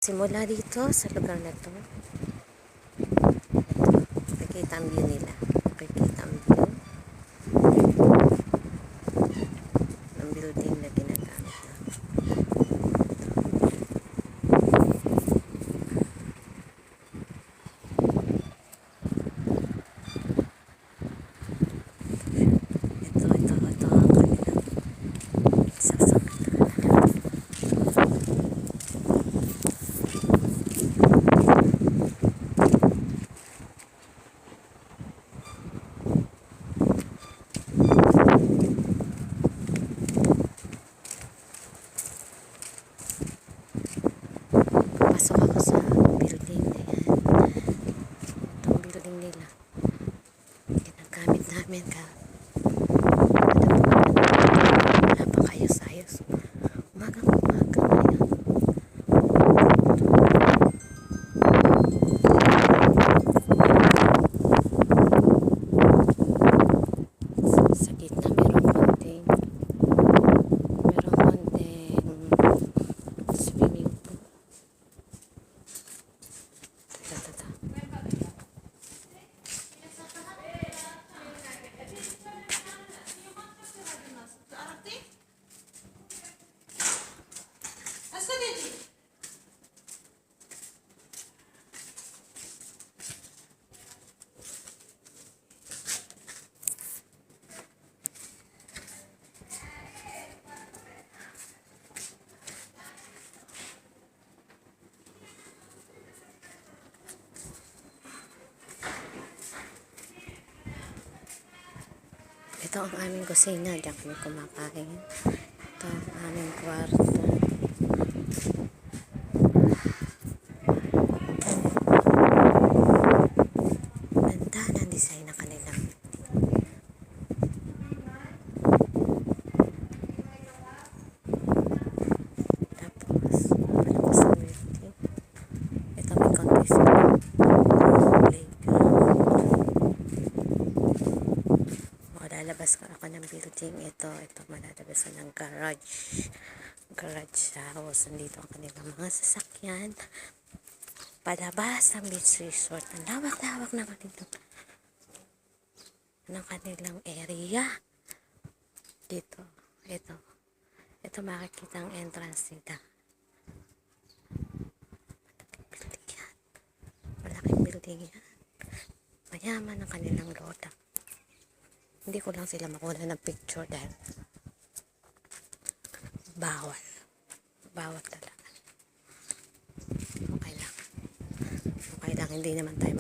Simula dito sa lugar na to, nakikita ang view nila. Nakikita ang view ng building na ginagamit na. Ito ang kanilang sasakyan. Pasok ako sa building na yan. Itong building nila ginagamit namin ka wala pa kayos-ayos. Umagang ngayon. Sa gitna merong konting swimming pool. Tata. Ito ang aming kusina. Diyan kami kumakain. Ito ang aming kwarto. Ganda ng design ng kanilang. Tapos, palabas ang building. Ito may contest. Lalabas ko ako ng building. Ito malalabas ng garage house. Nandito ang kanilang mga sasakyan palabas ng beach resort. Ang lawak-lawak na dito ng kanilang area dito. Ito makikita ang entrance nila. Malaking building yan. Mayaman ang kanilang loda. Hindi ko lang sila makuha ng picture dahil bawal talaga. Okay lang, hindi naman tayo